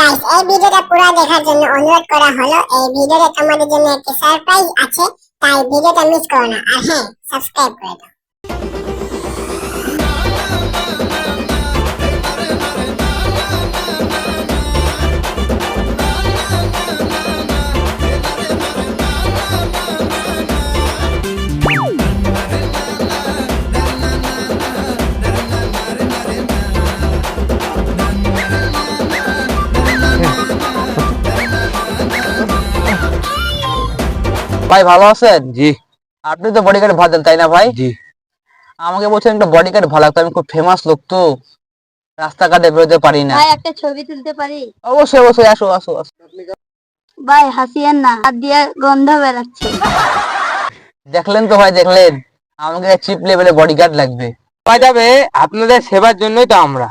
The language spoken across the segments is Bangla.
গাইস এই ভিডিওটা পুরো দেখার জন্য অনুরোধ করা হলো। এই ভিডিওতে তোমাদের জন্য একটা সারপ্রাইজ আছে, তাই ভিডিওটা মিস করো না। আর হ্যাঁ, সাবস্ক্রাইব করে দাও। ভাই ভালো আছেন? জি আপনি তো বডিগার্ড ভাত দেন তাই না ভাই? জি আমাকে বলছেন একটা বডিগার্ড ভালো লাগতো, আমি খুব ফেমাস লোক তো, রাস্তাঘাটে বেরোতে পারি না। ভাই একটা ছবি তুলতে পারি? অবশ্যই অবশ্যই, আসো আসো আসো। ভাই হাসিয়েন না, হাত দিয়ে গন্ধ বেরাচ্ছে। দেখলেন তো ভাই, দেখলেন আমাকে চিপ লেভেলে বডিগার্ড লাগবে। পাওয়া যাবে, আপনাদের সেবার জন্যই তো আমরা।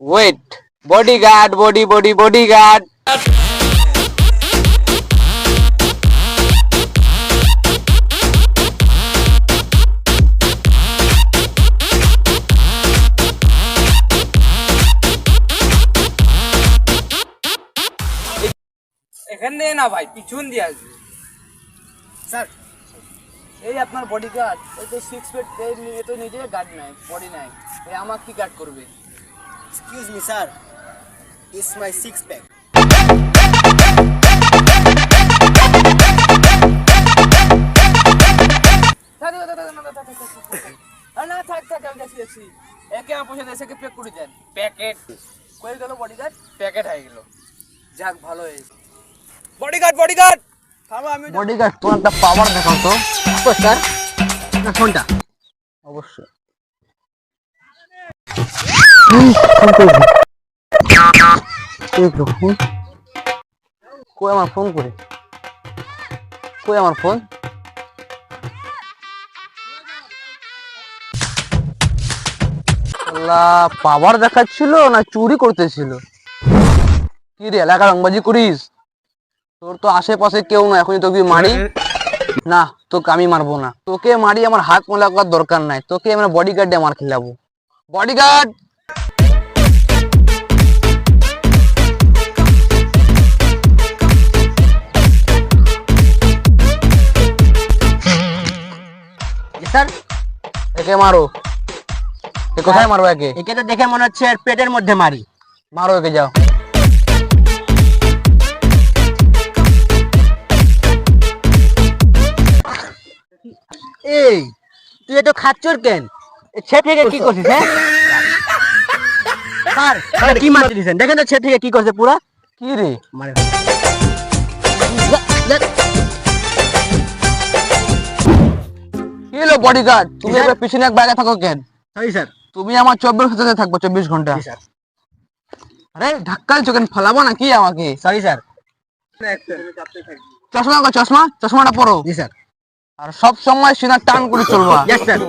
Wait, bodyguard, bodyguard. এখান দিয়ে না ভাই, পিছন দিয়ে আসবে। স্যার এই আপনার বডিগার্ড, ওই তো 6 ফিট, এই তো নিজে গার্ড নাই, বডি নাই, এই আমাকে কি গার্ড করবে? Excuse me, sir. It's my six pack. না থাক থাক, আমি দেখছি দেখছি, একে আমার পয়সা দেশে পেক করে দেন। প্যাকেট কই গেল বডিগার্ড? প্যাকেট হয়ে গেল। যাক ভালো হয়েছে। বডিগার্ড থামো, আমি বডিগার্ড তোমার একটা পাওয়ার দেখাও তো। স্যার না ফোনটা অবশ্যই। কই আমার ফোন করে, কই আমার ফোন? পাওয়ার দেখাচ্ছিল না চুরি করতেছিল? কি রে, এলাকা রংবাজি করিস? তোর তো আশেপাশে কেউ না, এখনই তোকে মারি না, তোকে আমি মারবো না, তোকে মারি আমার হাত মোলা করার দরকার নাই, তোকে আমরা বডিগার্ডে মার খেলাবো। বডিগার্ড স্যার একে মারো। এ কোথায় মারবো একে? একে তো দেখে মনে হচ্ছে এর পেটের মধ্যে মারি। মারো একে, যাও। এই তুই এত খাচ্চর কেন? ছে থেকে কি করছিস? হ্যাঁ স্যার কি মারতে দিছেন? দেখেন তো ছে থেকে কি করছে পুরা। কি রে মারে কি হলো বডিগার্ড, তুমি এবার পিছনে এক বাইরে থাকো কেন? Sorry sir. তুমি আমার 24 ঘন্টা থাকবো, 24 ঘন্টা। স্যার আরে ধাক্কা দিচ্ছ কেন, ফালাবো নাকি আমাকে? Sorry sir. চশমা কো, চশমা, চশমাটা পরো। জি স্যার। আর সব সময় সিনা টান করে চলবা। Yes sir.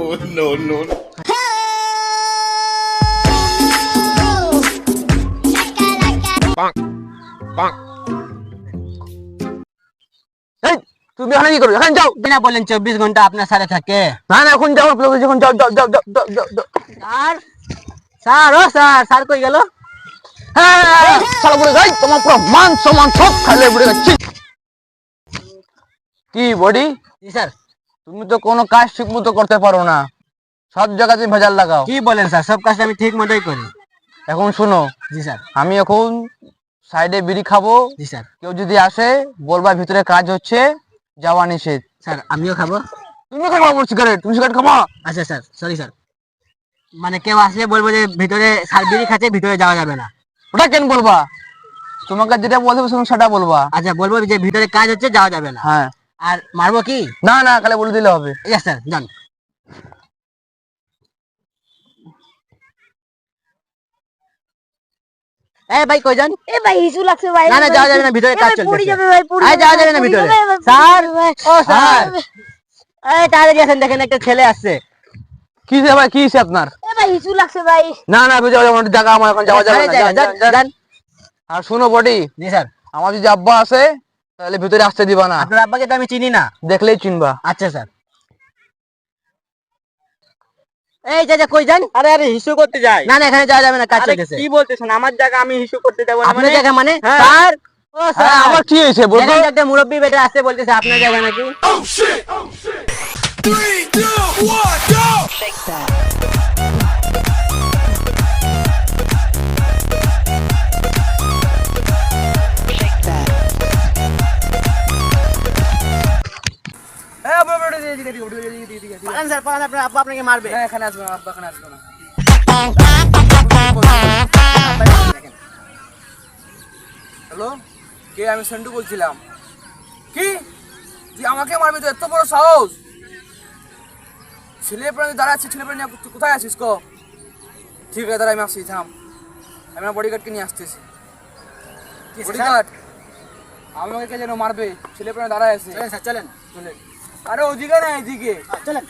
এই তুমি এখানে কি করো, এখানে যাও। বিনা বলেন 24 ঘন্টা আপনার সাথে থাকে। না না, এখন যাও, যখন যাও যাও যাও যাও যাও, যাও, যাও। স্যার স্যার ও স্যার, স্যার কই গেল? হ্যাঁ শালা বুড়ো, এই তোমার পুরো মান সম্মান সব খাইলে বুড়ে গেছে। কি বডি, জি স্যার। তুমি তো কোনো কাজ ঠিক মতো করতে পারো না, সব জায়গাতে ভেজাল লাগাও। কি বলেন স্যার, সব কাজ আমি ঠিক মতোই করি। এখন শুনো, জি স্যার। আমি এখন সাইডে বিড়ি খাবো, জি স্যার। কেউ যদি আসে বলবা ভিতরে কাজ হচ্ছে, যাওয়া নিষেধ। স্যার আমিও খাবো। তুমি খাবো সিগারেট, তুমি সিগারেট খাবো? আচ্ছা স্যার, সরি স্যার। মানে কেউ আসলে বলবো যে ভিতরে সার্বিরি খাচ্ছে, ভিতরে যাওয়া যাবে না। ওটা কেন বলবা? তোমাকে যেটা বলতে হবে সেটা বলবা। আচ্ছা বলবো যে ভিতরে কাজ হচ্ছে, যাওয়া যাবে না। হ্যাঁ। আর মারবো কি? না না, খালি বলে দিলে হবে। ইয়েস স্যার, যান। এই ভাই কই যান? এ ভাই হিসু লাগছে ভাই। না না, যাওয়া যাবে না, ভিতরে কাজ চলছে। পড়ে যাবে ভাই, পড়ে আরে যাওয়া যাবে না পড়ে ভিতরে। যাবে ভাই, স্যার ভাই। ও স্যার, এই তাড়াতাড়ি আসেন, দেখেন একটা ছেলে আসছে। কি সে ভাই, কি সে আপনার? এ ভাই হিসু লাগছে ভাই। না না, যাওয়া যাবে না, জায়গা আমার এখন যাওয়া যাবে না, যান, যান, যান, যান, যান। যান। আর শুনো বডি, জি স্যার। আমার যদি আব্বা আসে তাহলে ভিতরে আসতে দিবা না, আপনার আব্বাকে তো আমি চিনি না। দেখলেই চিনবা। আচ্ছা স্যার। এই যে কই যান? আরে আরে হিসু করতে যাই। না না এখানে যাওয়া যাবে না, কাজ আরে চলতেছে। কি বলতেছেন, আমার জায়গা আমি হিসু করতে যাবো না আপনার জায়গা মানে? হ্যাঁ। স্যার, ও হ্যাঁ, স্যার, আবার কি হয়েছে বলতো? দেখেন তো একটা মুরব্বি বেটা আসছে বলতেছে আপনার জায়গা নাকি। পালান স্যার, পালান, আপনার আব্বা আপনাকে মারবে। এখানে আসবে না, আব্বা এখানে আসবে না। হ্যালো, কে? আমি সন্টু বলছিলাম। কি? তুই আমাকে মারবি? তো এত বড় সাহস? ছেলে প্রাণী দাঁড়াচ্ছে, ছেলে প্রাণী তুই কোথায় আছিস ক? ঠিক আছে দাঁড়া, আমি আসছি, থাম। আমি আমার বডিগার্ডকে নিয়ে আসতেছি। বডিগার্ড আমাকে কে যেন মারবে, ছেলে প্রাণী দাঁড়ায় আছে। চলেন স্যার, চলেন। চলে। আরে ওদিকে না, এদিকে। চলেন।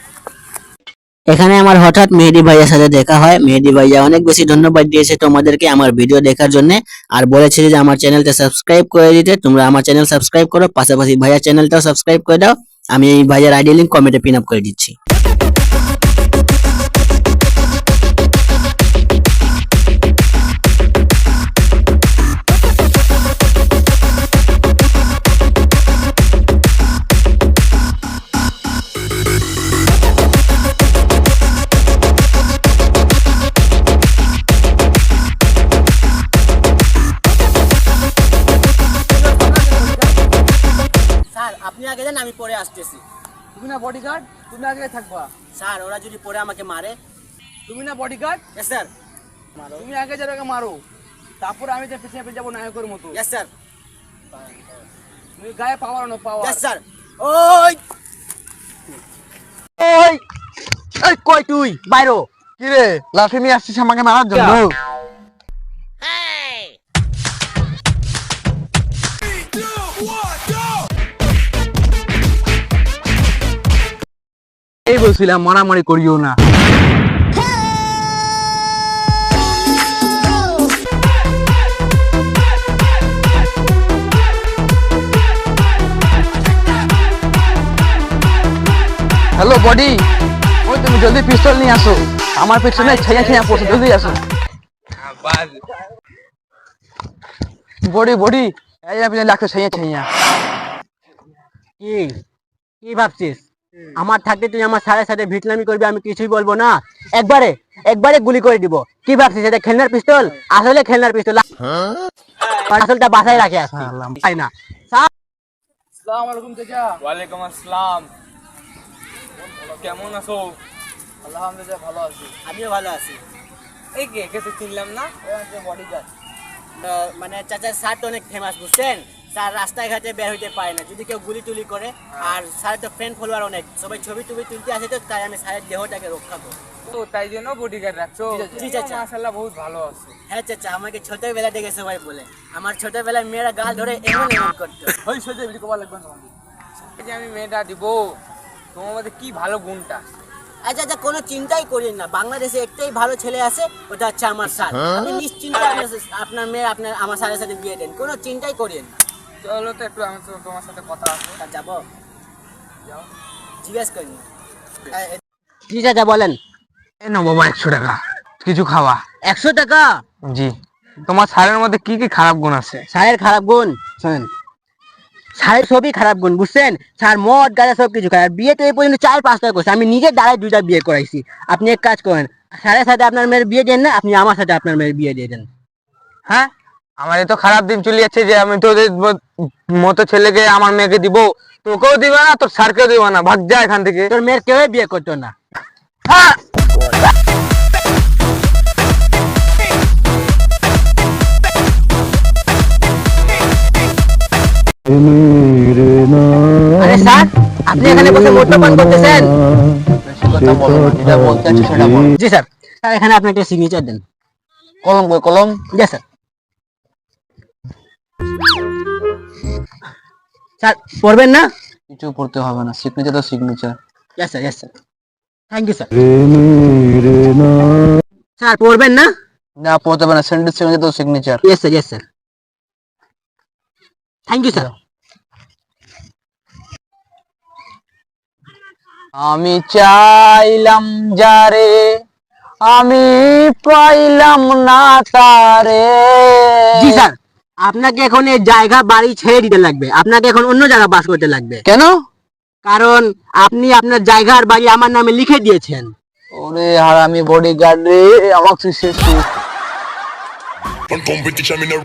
এখানে আমার হঠাৎ মেহেদি ভাইয়ের সাথে দেখা হয়। মেহেদি ভাইয়া অনেক বেশি ধন্যবাদ দিয়েছে তোমাদেরকে আমার ভিডিও দেখার জন্য, আর বলেছে যে আমার চ্যানেলটা সাবস্ক্রাইব করে দিতে। তোমরা আমার চ্যানেল সাবস্ক্রাইব করো, পাশাপাশি ভাইয়ার চ্যানেলটাও সাবস্ক্রাইব করে দাও। আমি এই ভাইয়ার আইডি লিংক কমেন্টে পিন আপ করে দিচ্ছি। স্যার আপনি আগে যান, আমি পরে আসতেছি। তুমি না বডিগার্ড, তুমি আগে থাকবা। স্যার ওরা যদি পরে আমাকে মারে? তুমি না বডিগার্ড, ইয়েস স্যার। তুমি আগে যাবে, আগে মারো, তারপরে আমি যে পিছিয়ে পিছিয়ে যাবো নায়কের মতো। Yes sir. তুমি গায়ে পাওয়ার না পাওয়ার। Yes sir. ওই ওই এই কই তুই বাইরো? কি রে, লাঠি নিয়ে আসছিস আমাকে মারার জন্য? এই বলছিলাম মারামারি করিও না। হ্যালো বডি, ওই তুমি জলদি পিস্তল নিয়ে আসো, আমার পেছনে ছাইয়া ছাইয়া পড়ছে, জলদি আসো। বডি বডি, এই আপনি লাগছে ছাইয়া ছাইয়া। কি কি ভাবছিস? আমার থাকতে তুই আমার সাথে সাথে ভিটলামি করবি, আমি কিছুই বলবো না। একবারে একবারে গুলি করে দিব। কি ভাবছিস এটা খেলনার পিস্তল? আসলে খেলনার পিস্তল, আসলটা বাসায় রাখে আসছি, তাই না? আসসালামু আলাইকুম চাচা। ওয়ালাইকুম আসসালাম। কেমন আছো? আলহামদুলিল্লাহ ভালো আছি। আমিও ভালো আছি। এই কে কে তো চিনলাম না। বডিগার্ড। মানে চাচার শার্ট অনেক ফেমাস, বুঝছেন? স্যার রাস্তায় ঘাটে বের হইতে পারে না যদি কেউ গুলি টুলি করে। আর স্যারের তো ফ্রেন্ড ফলোয়ার অনেক, সবাই ছবি টবি তুলতে আসে, তো তাই আমি স্যারের দেহটাকে রক্ষা করবো। তো তাই জন্য বডিগার্ড রাখছো? জি চাচা। মাশাআল্লাহ বহুত ভালো আছে। হ্যাঁ চাচা, আমাকে ছোটবেলা থেকে সবাই বলে। আমার ছোটবেলায় মেয়েরা গাল ধরে এমন এমন করতো। ওই সোজা ভিডিও কভার লাগবে না তোমাকে। এই যে আমি মেয়েটা দিব, তোমার মধ্যে কি ভালো গুণটা? আচ্ছা আচ্ছা, কোনো চিন্তাই করেন না, বাংলাদেশে একটাই ভালো ছেলে আছে, ওটা হচ্ছে আমার স্যার। আপনি নিশ্চিন্তে আপনার মেয়ে আপনার আমার স্যারের সাথে বিয়ে দেন, কোনো চিন্তাই করেন না। চলো তো একটু, আমি তো তোমার সাথে কথা আছে। তা যাবো, জিজ্ঞেস করেন। জি চাচা বলেন। এই নাও বাবা 100 টাকা, কিছু খাওয়া। 100 টাকা? জি। তোমার স্যারের মধ্যে কি কি খারাপ গুণ আছে? স্যারের খারাপ গুণ শোনেন, স্যারের সবই খারাপ গুণ, বুঝছেন? স্যার মদ গাঁজা সব কিছু খায়, বিয়ে তো এই পর্যন্ত 4-5টা করছে, আমি নিজের দ্বারাই 2টা বিয়ে করাইছি। আপনি এক কাজ করেন, স্যারের সাথে আপনার মেয়ের বিয়ে দেন না, আপনি আমার সাথে আপনার মেয়ের বিয়ে দিয়ে দেন। হ্যাঁ, আমার এই তো খারাপ দিন চলে যাচ্ছে যে আমি তোদের মতো ছেলেকে আমার মেয়েকে দিব, তোকেও দিবা না, তোর স্যারকেও দিবা না, ভাগ যা এখান থেকে। তোর মেয়ের কেউ বিয়ে করতো না। হ্যাঁ। আরে স্যার, আপনি এখানে বসে মদ্যপান করতেছেন? কথা বলো না, যেটা বলতে আছে সেটা বলো। জি স্যার। স্যার এখানে আপনি একটা সিগনেচার দেন। কলম কই, কলম? জি স্যার। স্যার পড়বেন না? কিছু পড়তে হবে না, সিগনেচার তো signature. Yes sir, yes sir. Thank you sir. Sir পড়বেন না? না পড়তে হবে না, সেন্টেন্স সিগনেচার তো signature. Yes sir, yes sir. Thank you sir. আমি চাইলাম যারে আমি পাইলাম না তারে। জি স্যার, আপনাকে এখন এই জায়গা বাড়ি ছেড়ে দিতে লাগবে, আপনাকে এখন অন্য জায়গায় বাস করতে লাগবে, কেন? কারণ আপনি আপনার জায়গা আর বাড়ি আমার নামে লিখে দিয়েছেন। ওরে হারামি বডিগার্ড রে, আমাকে তুই শেষ কর। One competition in a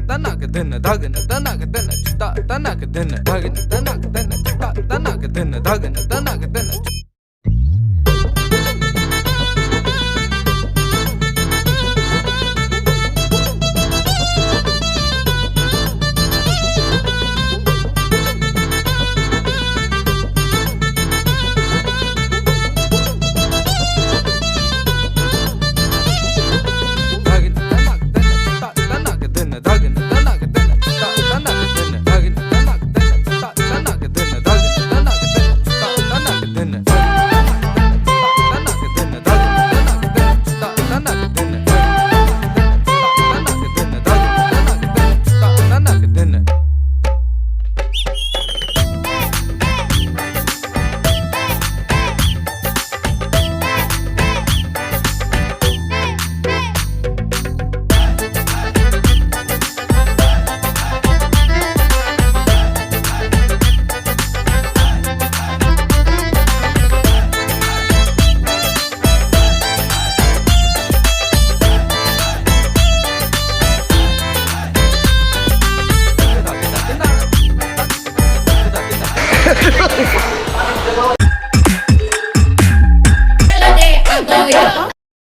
tanak dhin dhagn tanak dhin tanak dhin dhagn tanak dhin tanak dhin